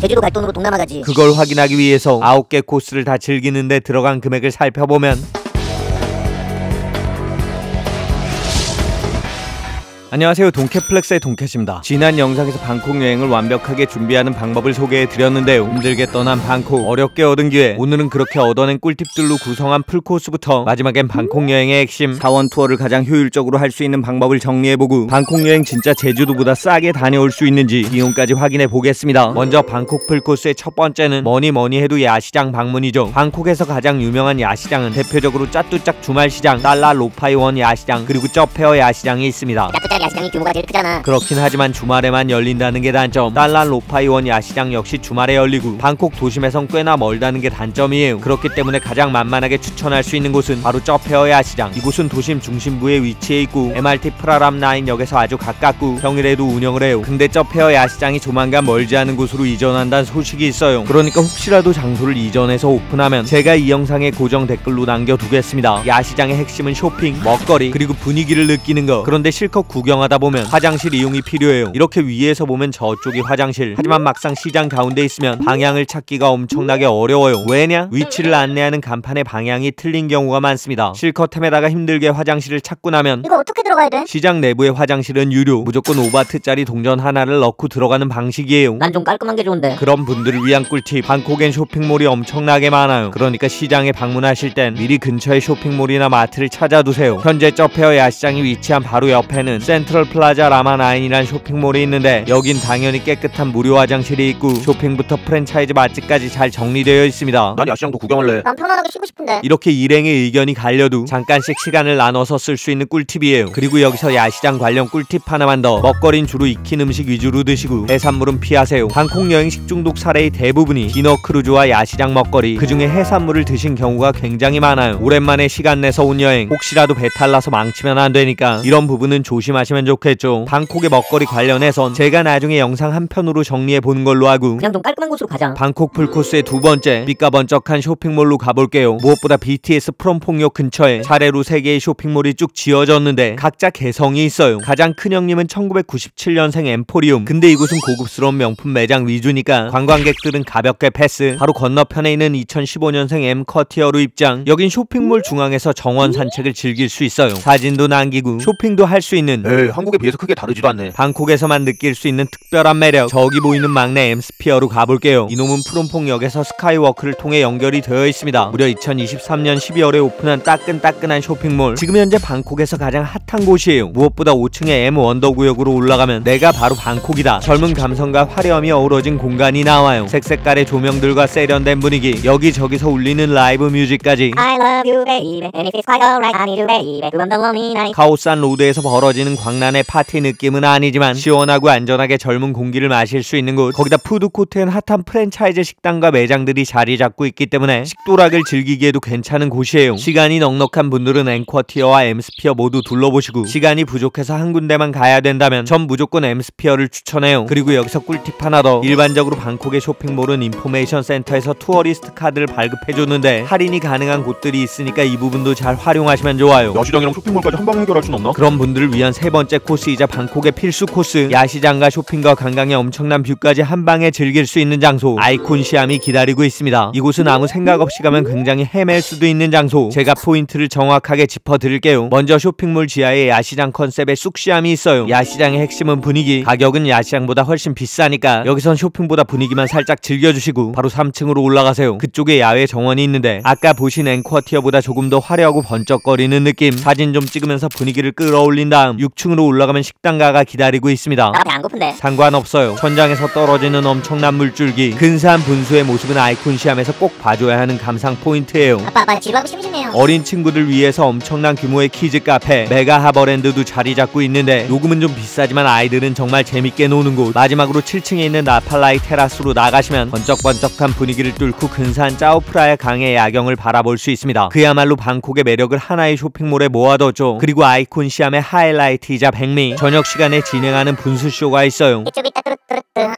제주도 갈 돈으로 동남아 가지. 그걸 확인하기 위해서 9개 코스를 다 즐기는데 들어간 금액을 살펴보면 안녕하세요, 동캐플렉스의 동캐입니다. 지난 영상에서 방콕 여행을 완벽하게 준비하는 방법을 소개해드렸는데요. 힘들게 떠난 방콕, 어렵게 얻은 기회. 오늘은 그렇게 얻어낸 꿀팁들로 구성한 풀코스부터 마지막엔 방콕 여행의 핵심, 사원 투어를 가장 효율적으로 할 수 있는 방법을 정리해보고 방콕 여행 진짜 제주도보다 싸게 다녀올 수 있는지 비용까지 확인해보겠습니다. 먼저 방콕 풀코스의 첫 번째는 뭐니 해도 야시장 방문이죠. 방콕에서 가장 유명한 야시장은 대표적으로 짜뚜짝 주말시장, 달라 로파이원 야시장, 그리고 쩌페어 야시장이 있습니다. 야시장이 규모가 제일 크잖아. 그렇긴 하지만 주말에만 열린다는 게 단점. 달란 로파이원 야시장 역시 주말에 열리고 방콕 도심에선 꽤나 멀다는 게 단점이에요. 그렇기 때문에 가장 만만하게 추천할 수 있는 곳은 바로 쩌페어 야시장. 이곳은 도심 중심부에 위치해 있고 MRT 프라람 9역에서 아주 가깝고 평일에도 운영을 해요. 근데 쩌페어 야시장이 조만간 멀지 않은 곳으로 이전한다는 소식이 있어요. 그러니까 혹시라도 장소를 이전해서 오픈하면 제가 이 영상에 고정 댓글로 남겨두겠습니다. 야시장의 핵심은 쇼핑, 먹거리, 그리고 분위기를 느끼는 거. 그런데 실컷 구경하다 보면 화장실 이용이 필요해요. 이렇게 위에서 보면 저쪽이 화장실. 하지만 막상 시장 가운데 있으면 방향을 찾기가 엄청나게 어려워요. 왜냐? 위치를 안내하는 간판의 방향이 틀린 경우가 많습니다. 실컷 헤매다가 힘들게 화장실을 찾고 나면 이거 어떻게 들어가야 돼? 시장 내부의 화장실은 유료. 무조건 5바트짜리 동전 하나를 넣고 들어가는 방식이에요. 난 좀 깔끔한 게 좋은데. 그런 분들을 위한 꿀팁, 방콕엔 쇼핑몰이 엄청나게 많아요. 그러니까 시장에 방문하실 땐 미리 근처의 쇼핑몰이나 마트를 찾아두세요. 현재 쩌페어 야시장이 위치한 바로 옆에는 센트럴 플라자 라마9이란 쇼핑몰이 있는데 여긴 당연히 깨끗한 무료 화장실이 있고 쇼핑부터 프랜차이즈 맛집까지 잘 정리되어 있습니다. 난 야시장도 구경할래. 난 편안하게 쉬고 싶은데. 이렇게 일행의 의견이 갈려도 잠깐씩 시간을 나눠서 쓸 수 있는 꿀팁이에요. 그리고 여기서 야시장 관련 꿀팁 하나만 더. 먹거리는 주로 익힌 음식 위주로 드시고 해산물은 피하세요. 방콕 여행 식중독 사례의 대부분이 디너 크루즈와 야시장 먹거리, 그중에 해산물을 드신 경우가 굉장히 많아요. 오랜만에 시간 내서 온 여행, 혹시라도 배탈 나서 망치면 안 되니까 이런 부분은 조심하시면 좋겠죠. 방콕의 먹거리 관련해선 제가 나중에 영상 한 편으로 정리해 보는 걸로 하고 그냥 좀 깔끔한 곳으로 가자. 방콕 풀코스의 두 번째, 삐까번쩍한 쇼핑몰로 가볼게요. 무엇보다 BTS 프롬퐁역 근처에 차례로 3개의 쇼핑몰이 쭉 지어졌는데 각자 개성이 있어요. 가장 큰 형님은 1997년생 엠포리움. 근데 이곳은 고급스러운 명품 매장 위주니까 관광객들은 가볍게 패스. 바로 건너편에 있는 2015년생 엠커티어로 입장. 여긴 쇼핑몰 중앙에서 정원 산책을 즐길 수 있어요. 사진도 남기고 쇼핑도 할 수 있는, 에이, 한국에 비해서 크게 다르지도 않네. 방콕에서만 느낄 수 있는 특별한 매력. 저기 보이는 막내 엠스피어로 가볼게요. 이놈은 프롬퐁역에서 스카이워크를 통해 연결이 되어 있습니다. 무려 2023년 12월에 오픈한 따끈따끈한 쇼핑몰. 지금 현재 방콕에서 가장 핫한 곳이에요. 무엇보다 5층의 M 원더구역으로 올라가면 내가 바로 방콕이다. 젊은 감성과 화려함이 어우러진 공간이 나와요. 색색깔의 조명들과 세련된 분위기, 여기저기서 울리는 라이브 뮤직까지. I love you baby and if it's quite alright I need you baby 그만 더 lonely night. 카오산 로드에서 벌어지는 광란의 파티 느낌은 아니지만 시원하고 안전하게 젊은 공기를 마실 수 있는 곳. 거기다 푸드코트엔 핫한 프랜차이즈 식당과 매장들이 자리 잡고 있기 때문에 식도락을 즐기기에도 괜찮은 곳이에요. 시간이 넉넉한 분들은 엠쿼티어와 엠스피어 모두 둘러보시고 시간이 부족해서 한 군데만 가야 된다면 전 무조건 엠스피어를 추천해요. 그리고 여기서 꿀팁 하나 더. 일반적으로 방콕의 쇼핑몰은 인포메이션 센터에서 투어리스트 카드를 발급해줬는데 할인이 가능한 곳들이 있으니까 이 부분도 잘 활용하시면 좋아요. 야시장이랑 쇼핑몰까지 한 방에 해결할 순 없나? 그런 분들을 위한 세 번째 코스이자 방콕의 필수 코스, 야시장과 쇼핑과 관광의 엄청난 뷰까지 한 방에 즐길 수 있는 장소, 아이콘 시암이 기다리고 있습니다. 이곳은 아무 생각 없이 가면 굉장히 헤맬 수도 있는 장소. 제가 포인트를 정확하게 짚어드릴게요. 먼저 쇼핑몰 지하에 야시장 컨셉의 쑥시암이 있어요. 야시장의 핵심은 분위기. 가격은 야시장보다 훨씬 비싸니까 여기선 쇼핑보다 분위기만 살짝 즐겨주시고 바로 3층으로 올라가세요. 그쪽에 야외 정원이 있는데 아까 보신 앵쿼티어보다 조금 더 화려하고 번쩍거리는 느낌. 사진 좀 찍으면서 분위기를 끌어올린 다음 6층으로 올라가면 식당가가 기다리고 있습니다. 나 배 안 고픈데. 상관없어요. 천장에서 떨어지는 엄청난 물줄기, 근사한 분수의 모습은 아이콘 시암에서 꼭 봐줘야 하는 감상 포인트예요. 아빠 지루하고 심심해요. 어린 친구들 위해서 엄청난 규모의 키즈 카페 메가 하버랜드도 자리 잡고 있는데 요금은 좀 비싸지만 아이들은 정말 재밌게 노는 곳. 마지막으로 7층에 있는 나팔라이 테라스로 나가시면 번쩍번쩍한 분위기를 뚫고 근사한 짜오프라야 강의 야경을 바라볼 수 있습니다. 그야말로 방콕의 매력을 하나의 쇼핑몰에 모아뒀죠. 그리고 아이콘 시암의 하이라이트이자 백미, 저녁 시간에 진행하는 분수쇼가 있어요. 이쪽이 따뚜루뚜루뚜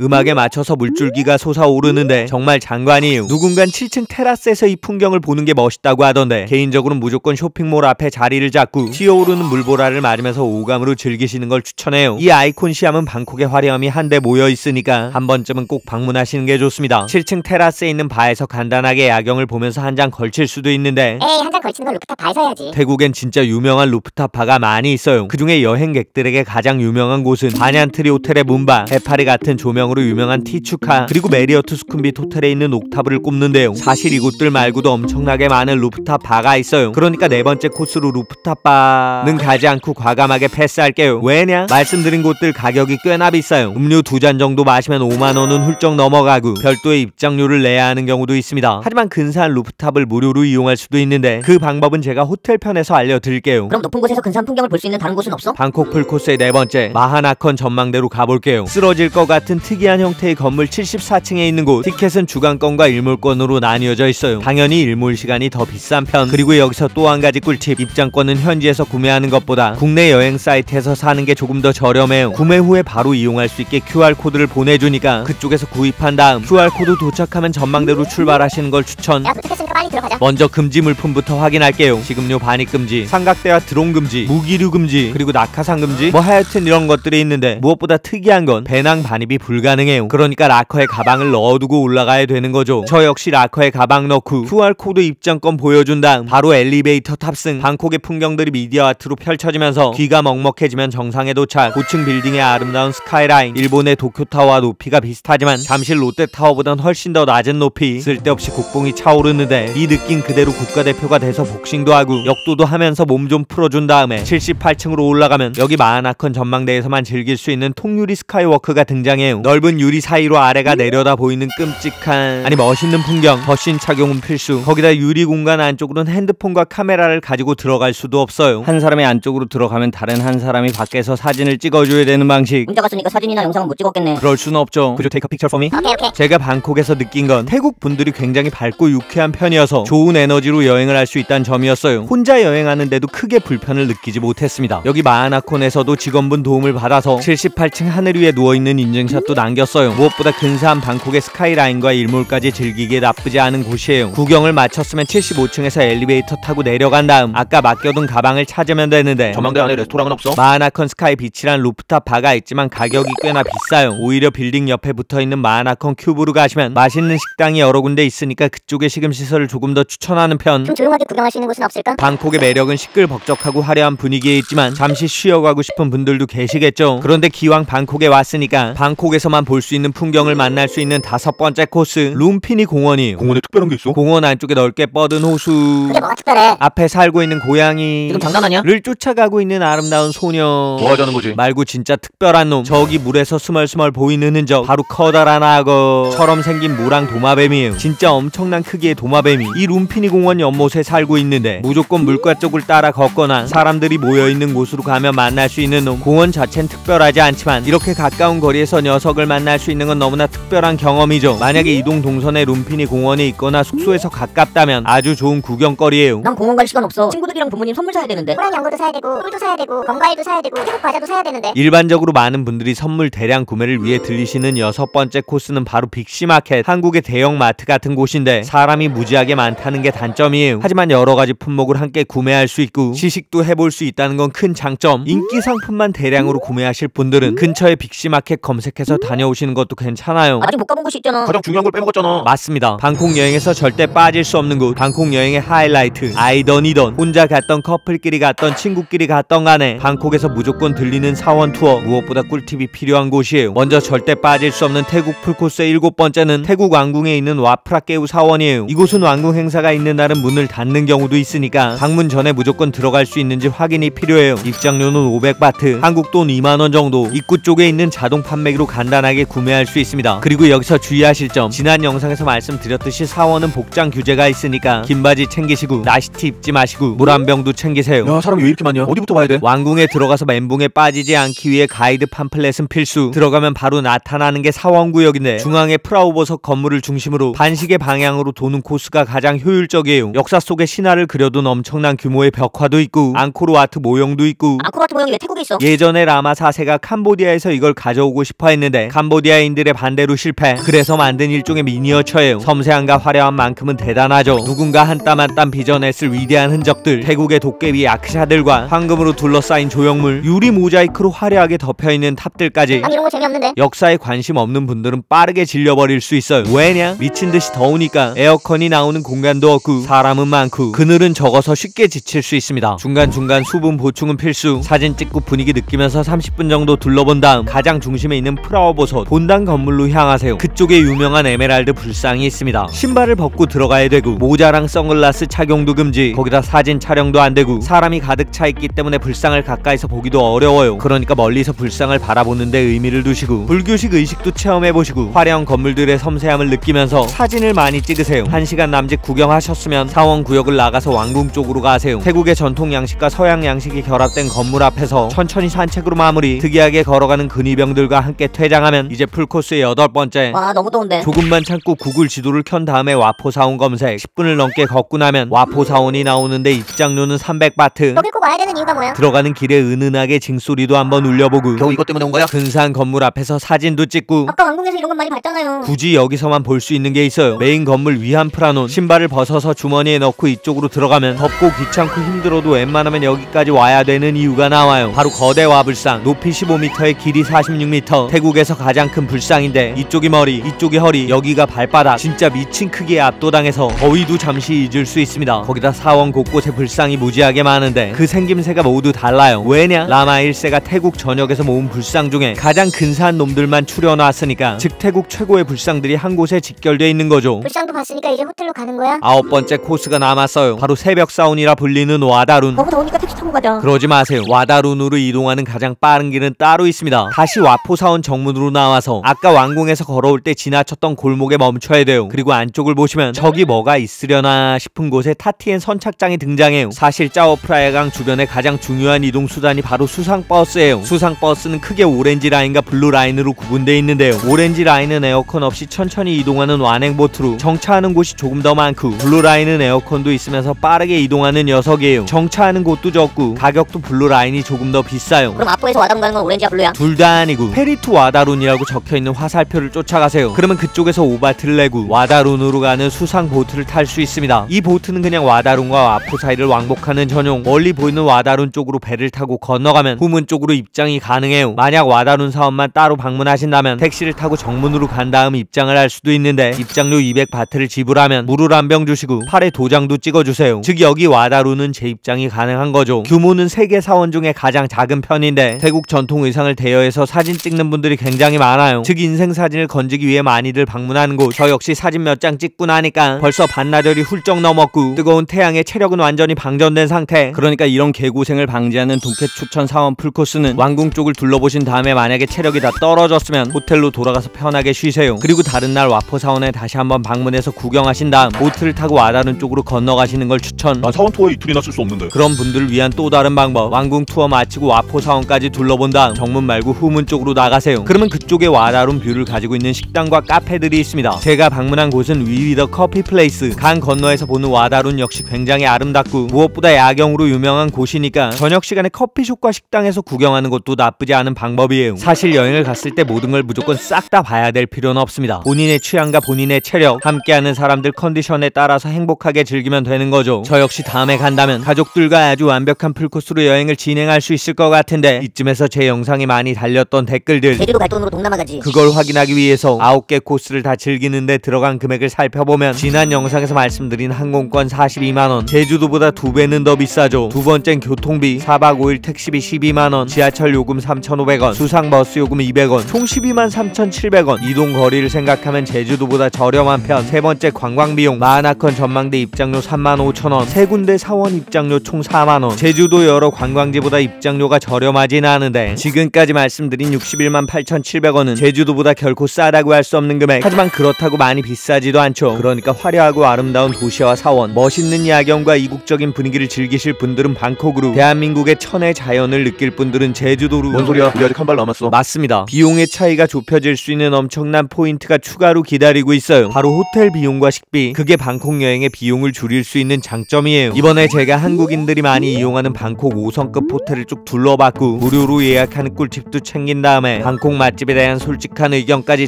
음악에 맞춰서 물줄기가 솟아오르는데 정말 장관이에요. 누군간 7층 테라스에서 이 풍경을 보는 게 멋있다고 하던데 개인적으로는 무조건 쇼핑몰 앞에 자리를 잡고 튀어오르는 물보라를 맞으면서 오감으로 즐기시는 걸 추천해요. 이 아이콘 시암은 방콕의 화려함이 한데 모여 있으니까 한 번쯤은 꼭 방문하시는 게 좋습니다. 7층 테라스에 있는 바에서 간단하게 야경을 보면서 한 잔 걸칠 수도 있는데 에이, 한 잔 걸치는 건 루프탑 바에서 해야지. 태국엔 진짜 유명한 루프탑 바가 많이 있어요. 그중에 여행객들에게 가장 유명한 곳은 바냔트리 호텔의 문바, 해파리 같은 조명으로 유명한 티추카, 그리고 메리어트 수쿰빗 호텔에 있는 옥타브를 꼽는데요. 사실 이곳들 말고도 엄청나게 많은 루프탑 바가 있어요. 그러니까 네 번째 코스로 루프탑 바는 가지 않고 과감하게 패스할게요. 왜냐? 말씀드린 곳들 가격이 꽤나 비싸요. 음료 2잔 정도 마시면 5만원은 훌쩍 넘어가고 별도의 입장료를 내야 하는 경우도 있습니다. 하지만 근사한 루프탑을 무료로 이용할 수도 있는데 그 방법은 제가 호텔 편에서 알려드릴게요. 그럼 높은 곳에서 근사한 풍경을 볼 수 있는 다른 곳은 없어? 방콕 풀코스의 네 번째 마하나컨 전망대로 가볼게요. 쓰러질 것 같은 특이한 형태의 건물 74층에 있는 곳. 티켓은 주간권과 일몰권으로 나뉘어져 있어요. 당연히 일몰 시간이 더 비싼 편. 그리고 여기서 또 한 가지 꿀팁. 입장권은 현지에서 구매하는 것보다 국내 여행 사이트에서 사는 게 조금 더 저렴해요. 구매 후에 바로 이용할 수 있게 QR코드를 보내주니까 그쪽에서 구입한 다음 QR코드 도착하면 전망대로 출발하시는 걸 추천. 야, 도착했으니까 빨리 들어가자. 먼저 금지 물품부터 확인할게요. 식음료 반입 금지, 삼각대와 드론 금지, 무기류 금지, 그리고 낙하산 금지, 뭐 하여튼 이런 것들이 있는데 무엇보다 특이한 건 배낭 반입이 불가능해요. 그러니까 라커에 가방을 넣어두고 올라가야 되는 거죠. 저 역시 라커에 가방 넣고 QR코드 입장권 보여준 다음 바로 엘리베이터 탑승. 방콕의 풍경들이 미디어 아트로 펼쳐지면서 귀가 먹먹해지면 정상에 도착. 고층 빌딩의 아름다운 스카이라인. 일본의 도쿄타워와 높이가 비슷하지만 잠실 롯데타워보단 훨씬 더 낮은 높이. 쓸데없이 곡봉이 차오르는데 이 느낌 그대로 국가대표가 돼서 복싱도 하고 역도도 하면서 몸 좀 풀어준 다음에 78층으로 올라가면 여기 마하나컨 전망대에서만 즐길 수 있는 통유리 스카이워크가 등장해요. 넓은 유리 사이로 아래가 내려다 보이는 끔찍한, 아니 멋있는 풍경. 버신 착용은 필수. 거기다 유리 공간 안쪽으로는 핸드폰과 카메라를 가지고 들어갈 수도 없어요. 한 사람이 안쪽으로 들어가면 다른 한 사람이 밖에서 사진을 찍어줘야 되는 방식. 문자가 쓰니까 사진이나 영상은 못 찍었겠네. 그럴 순 없죠. Could you take a picture for me? 오케이. 제가 방콕에서 느낀 건 태국 분들이 굉장히 밝고 유쾌한 편이어서 좋은 에너지로 여행을 할 수 있다는 점이었어요. 혼자 여행하는데도 크게 불편을 느끼지 못했습니다. 여기 마하나콘에서도 직원분 도움을 받아서 78층 하늘 위에 누워있는 인증샷도 남겼어요. 무엇보다 근사한 방콕의 스카이라인과 일몰까지 즐기기에 나쁘지 않은 곳이에요. 구경을 마쳤으면 75층에서 엘리베이터 타고 내려간 다음 아까 맡겨둔 가방을 찾으면 되는데 전망대 안에 레스토랑은 없어? 마하나컨 스카이 비치란 루프탑 바가 있지만 가격이 꽤나 비싸요. 오히려 빌딩 옆에 붙어있는 마하나컨 큐브로 가시면 맛있는 식당이 여러 군데 있으니까 그쪽의 식음시설을 조금 더 추천하는 편. 좀 조용하게 구경할 수 있는 곳은 없을까? 방콕의 매력은 시끌벅적하고 화려한 분위기에 있지만 잠시 쉬어가고 싶은 분들도 계시겠죠. 그런데 기왕 방콕에 왔으니까 방콕에서만 볼 수 있는 풍경을 만날 수 있는 5번째 코스 룸피니 공원이에요. 공원에 특별한 게 있어? 공원 안쪽에 넓게 뻗은 호수, 그게 뭐가 특별해? 앞에 살고 있는 고양이, 지금 장난하냐? 를 쫓아가고 있는 아름다운 소녀 뭐 하자는 거지? 말고 진짜 특별한 놈. 저기 물에서 스멀스멀 보이는 흔적, 바로 커다란 악어처럼 생긴 모랑 도마뱀이에요. 진짜 엄청난 크기의 도마뱀이 이 룸피니 공원 연못에 살고 있는데 무조건 물가 쪽을 따라 걷거나 사람들이 모여있는 곳으로 가면 만날 수 있는 놈. 공원 자체는 특별하지 않지만 이렇게 가까운 거리에서 녀석을 만날 수 있는 건 너무나 특별한 경험이죠. 만약에 이동 동선에 룸피니 공원이 있거나 숙소에서 가깝다면 아주 좋은 구경거리예요. 난 공원 갈 시간 없어. 친구들이랑 부모님 선물 사야 되는데. 호랑이 연고도 사야 되고, 꿀도 사야 되고, 건과일도 사야 되고, 태국 과자도 사야 되는데. 일반적으로 많은 분들이 선물 대량 구매를 위해 들리시는 6번째 코스는 바로 빅시마켓, 한국의 대형 마트 같은 곳인데 사람이 무지하게 많다는 게 단점이에요. 하지만 여러가지 품목을 함께 구매할 수 있고 시식도 해볼 수 있다는 건 큰 장점. 인기 상품만 대량으로 구매하실 분들은 근처에 빅시마켓 검색해서 다녀오시는 것도 괜찮아요. 아직 못 가본 곳이 있잖아. 가장 중요한 걸 빼먹었잖아. 맞습니다. 방콕 여행에서 절대 빠질 수 없는 곳. 방콕 여행의 하이라이트. 아이던이던 혼자 갔던 커플끼리 갔던 친구끼리 갔던 간에 방콕에서 무조건 들리는 사원 투어. 무엇보다 꿀팁이 필요한 곳이에요. 먼저 절대 빠질 수 없는 태국 풀코스의 7번째는 태국 왕궁에 있는 와프라케우 사원이에요. 이곳은 왕궁 행사가 있는 날은 문을 닫는 경우도 있으니까 방문 전에 무조건 들어갈 수 있는지 확인이 필요해요. 입장료는 500바트, 한국 돈 2만원 정도. 입구 쪽에 있는 자동 판매기로 간단하게 구매할 수 있습니다. 그리고 여기서 주의하실 점, 지난 영상에서 말씀드렸듯이 사원은 복장 규제가 있으니까 긴 바지 챙기시고 나시티 입지 마시고 물 한 병도 챙기세요. 야, 사람이 왜 이렇게 많냐? 어디부터 봐야 돼? 왕궁에 들어가서 멘붕에 빠지지 않기 위해 가이드 팜플렛은 필수. 들어가면 바로 나타나는 게 사원구역인데 중앙에 프라우버석 건물을 중심으로 반시계 방향으로 도는 코스가 가장 효율적이에요. 역사 속의 신화를 그려둔 엄청난 규모의 벽화도 있고 앙코르와트 모형도 있고. 앙코르와트 모형이 왜 태국에 있어? 예전에 라마 4세가 캄보디아에서 이걸 가져오고 싶어 했는데 했는데 캄보디아인들의 반대로 실패. 그래서 만든 일종의 미니어처예요. 섬세함과 화려한 만큼은 대단하죠. 누군가 한 땀 한 땀 빚어냈을 위대한 흔적들, 태국의 도깨비 아크샤들과 황금으로 둘러싸인 조형물, 유리 모자이크로 화려하게 덮여있는 탑들까지. 난 이런 거 재미없는데. 역사에 관심 없는 분들은 빠르게 질려버릴 수 있어요. 왜냐? 미친듯이 더우니까. 에어컨이 나오는 공간도 없고 사람은 많고 그늘은 적어서 쉽게 지칠 수 있습니다. 중간중간 수분 보충은 필수. 사진 찍고 분위기 느끼면서 30분 정도 둘러본 다음 가장 중심에 있는 프라오보솥 본당 건물로 향하세요. 그쪽에 유명한 에메랄드 불상이 있습니다. 신발을 벗고 들어가야 되고 모자랑 선글라스 착용도 금지. 거기다 사진 촬영도 안 되고 사람이 가득 차 있기 때문에 불상을 가까이서 보기도 어려워요. 그러니까 멀리서 불상을 바라보는데 의미를 두시고 불교식 의식도 체험해보시고 화려한 건물들의 섬세함을 느끼면서 사진을 많이 찍으세요. 1시간 남짓 구경하셨으면 사원구역을 나가서 왕궁 쪽으로 가세요. 태국의 전통 양식과 서양 양식이 결합된 건물 앞에서 천천히 산책으로 마무리. 특이하게 걸어가는 근위병들과 함께 퇴장하면 이제 풀코스의 8번째. 와 너무 더운데. 조금만 참고 구글 지도를 켠 다음에 와포사원 검색. 10분을 넘게 걷고 나면 와포사원이 나오는데 입장료는 300바트. 여길 꼭 와야 되는 이유가 뭐야? 들어가는 길에 은은하게 징소리도 한번 울려보고 겨우 이것 때문에 온 거야? 근사한 건물 앞에서 사진도 찍고. 아까 왕궁에서 이런 건 많이 봤잖아요. 굳이 여기서만 볼 수 있는 게 있어요. 메인 건물 위안프라논. 신발을 벗어서 주머니에 넣고 이쪽으로 들어가면 덥고 귀찮고 힘들어도 웬만하면 여기까지 와야 되는 이유가 나와요. 바로 거대 와불상. 높이 15m에 길이 46m. 태국에서 가장 큰 불상인데 이쪽이 머리, 이쪽이 허리, 여기가 발바닥. 진짜 미친 크기에 압도당해서 더위도 잠시 잊을 수 있습니다. 거기다 사원 곳곳에 불상이 무지하게 많은데 그 생김새가 모두 달라요. 왜냐? 라마 1세가 태국 전역에서 모은 불상 중에 가장 근사한 놈들만 추려놨으니까. 즉 태국 최고의 불상들이 한 곳에 직결돼 있는 거죠. 불상도 봤으니까 이제 호텔로 가는 거야? 9번째 코스가 남았어요. 바로 새벽 사운이라 불리는 와다룬. 너무 더우니까 택시 타고 가자. 그러지 마세요. 와다룬으로 이동하는 가장 빠른 길은 따로 있습니다. 다시 와포사원 정문으로 나와서 아까 왕궁에서 걸어올 때 지나쳤던 골목에 멈춰야 돼요. 그리고 안쪽을 보시면 저기 뭐가 있으려나 싶은 곳에 타티엔 선착장이 등장해요. 사실 짜오프라야강 주변의 가장 중요한 이동 수단이 바로 수상버스예요. 수상버스는 크게 오렌지 라인과 블루 라인으로 구분되어 있는데요. 오렌지 라인은 에어컨 없이 천천히 이동하는 완행보트로 정차하는 곳이 조금 더 많고, 블루 라인은 에어컨도 있으면서 빠르게 이동하는 녀석이에요. 정차하는 곳도 적고 가격도 블루 라인이 조금 더 비싸요. 그럼 앞부에서 와다룬 가는 건 오렌지야 블루야? 둘 다 아니고 페리투 와다룬이라고 적혀있는 화살표를 쫓아가세요. 그러면 그쪽에서 오바트를 내고 와다룬으로 가는 수상 보트를 탈 수 있습니다. 이 보트는 그냥 와다룬과 와포 사이를 왕복하는 전용. 멀리 보이는 와다룬 쪽으로 배를 타고 건너가면 후문 쪽으로 입장이 가능해요. 만약 와다룬 사원만 따로 방문하신다면 택시를 타고 정문으로 간 다음 입장을 할 수도 있는데 입장료 200바트를 지불하면 물을 한 병 주시고 팔에 도장도 찍어주세요. 즉 여기 와다룬은 재입장이 가능한 거죠. 규모는 세계 사원 중에 가장 작은 편인데 태국 전통 의상을 대여해서 사진 찍는 분들이 굉장히 많아요. 즉 인생사진을 건지기 위해 많이들 방문하는 곳. 저 역시 사진 몇 장 찍고 나니까 벌써 반나절이 훌쩍 넘었고 뜨거운 태양에 체력은 완전히 방전된 상태. 그러니까 이런 개고생을 방지하는 동켓 추천 사원 풀코스는 왕궁 쪽을 둘러보신 다음에 만약에 체력이 다 떨어졌으면 호텔로 돌아가서 편하게 쉬세요. 그리고 다른 날 와포 사원에 다시 한번 방문해서 구경하신 다음 보트를 타고 와다룬 쪽으로 건너가시는 걸 추천. 난 사원 투어에 이틀이나 쓸 수 없는데. 그런 분들을 위한 또 다른 방법. 왕궁 투어 마치고 와포 사원까지 둘러본 다음 정문 말고 후문 쪽으로 나가세요. 그러면 그쪽에 와다룬 뷰를 가지고 있는 식당과 카페들이 있습니다. 제가 방문한 곳은 위위더 커피 플레이스. 강 건너에서 보는 와다룬 역시 굉장히 아름답고 무엇보다 야경으로 유명한 곳이니까 저녁 시간에 커피숍과 식당에서 구경하는 것도 나쁘지 않은 방법이에요. 사실 여행을 갔을 때 모든 걸 무조건 싹 다 봐야 될 필요는 없습니다. 본인의 취향과 본인의 체력, 함께하는 사람들 컨디션에 따라서 행복하게 즐기면 되는 거죠. 저 역시 다음에 간다면 가족들과 아주 완벽한 풀코스로 여행을 진행할 수 있을 것 같은데 이쯤에서 제 영상이 많이 달렸던 댓글들, 제주도 갈 돈으로 동남아 가지. 그걸 확인하기 위해서 9개 코스를 다 즐기는데 들어간 금액을 살펴보면 지난 영상에서 말씀드린 항공권 42만원, 제주도보다 2배는 더 비싸죠. 두 번째는 교통비, 4박 5일 택시비 12만원, 지하철 요금 3,500원, 수상버스 요금 200원, 총 12만 3,700원. 이동 거리를 생각하면 제주도보다 저렴한 편. 세 번째 관광비용, 마하나컨 전망대 입장료 35,000원, 세 군데 사원 입장료 총 4만원. 제주도 여러 관광지보다 입장료가 저렴하진 않은데 지금까지 말씀드린 61만 8,700원은 제주도보다 결코 싸다고 할 수 없는 금액. 하지만 그렇다고 많이 비싸지도 않죠. 그러니까 화려하고 아름다운 도시와 사원, 멋있는 야경과 이국적인 분위기를 즐기실 분들은 방콕으로, 대한민국의 천혜 자연을 느낄 분들은 제주도로. 뭔 소리야? 우리 아직 한 발 남았어. 맞습니다. 비용의 차이가 좁혀질 수 있는 엄청난 포인트가 추가로 기다리고 있어요. 바로 호텔 비용과 식비. 그게 방콕 여행의 비용을 줄일 수 있는 장점이에요. 이번에 제가 한국인들이 많이 이용하는 방콕 5성급 호텔을 쭉 둘러봤고 무료로 예약하는 꿀팁도 챙긴 다음에 방콕 맛집에 대한 솔직한 의견까지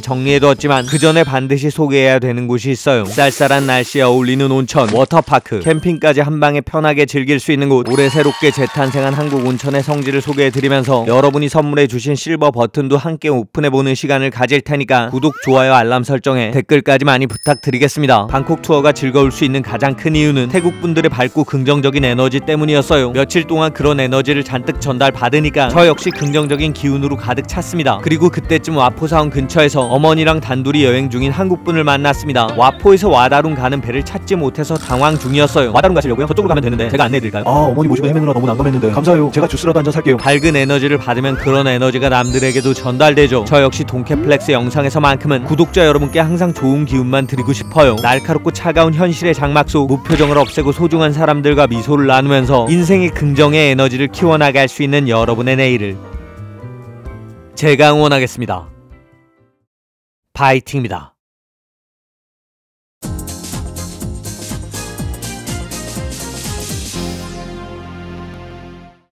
정리해두었지만 그 전에 반드시 소개해야 되는 곳이 있어요. 쌀쌀한 날씨에 어울리는 온천, 워터파크, 캠핑까지 한방에 편하게 즐길 수 있는 곳. 올해 새롭게 재탄생한 한국 온천의 성지를 소개해드리면서 여러분이 선물해주신 실버 버튼도 함께 오픈해보는 시간을 가질 테니까 구독, 좋아요, 알람 설정에 댓글까지 많이 부탁드리겠습니다. 방콕 투어가 즐거울 수 있는 가장 큰 이유는 태국 분들의 밝고 긍정적인 에너지 때문이었어요. 며칠 동안 그런 에너지를 잔뜩 전달받으니까 저 역시 긍정적인 기운으로 가득 찼습니다. 그리고 그때쯤 와포사원 근처에서 어머니랑 단둘이 여행 중인 한국분을 만났습니다. 와포에서 와다룬 가는 배를 찾지 못해서 당황 중이었어요. 와다룬 가시려고요? 저쪽으로 가면 되는데 제가 안내해드릴까요? 아, 어머니 모시고 헤매느라 너무 난감했는데 감사해요. 제가 주스라도 한잔 살게요. 밝은 에너지를 받으면 그런 에너지가 남들에게도 전달되죠. 저 역시 돈캐플렉스 영상에서만큼은 구독자 여러분께 항상 좋은 기운만 드리고 싶어요. 날카롭고 차가운 현실의 장막 속 무표정을 없애고 소중한 사람들과 미소를 나누면서 인생의 긍정의 에너지를 키워나갈 수 있는 여러분의 내일을 제가 응원하겠습니다. 파이팅입니다.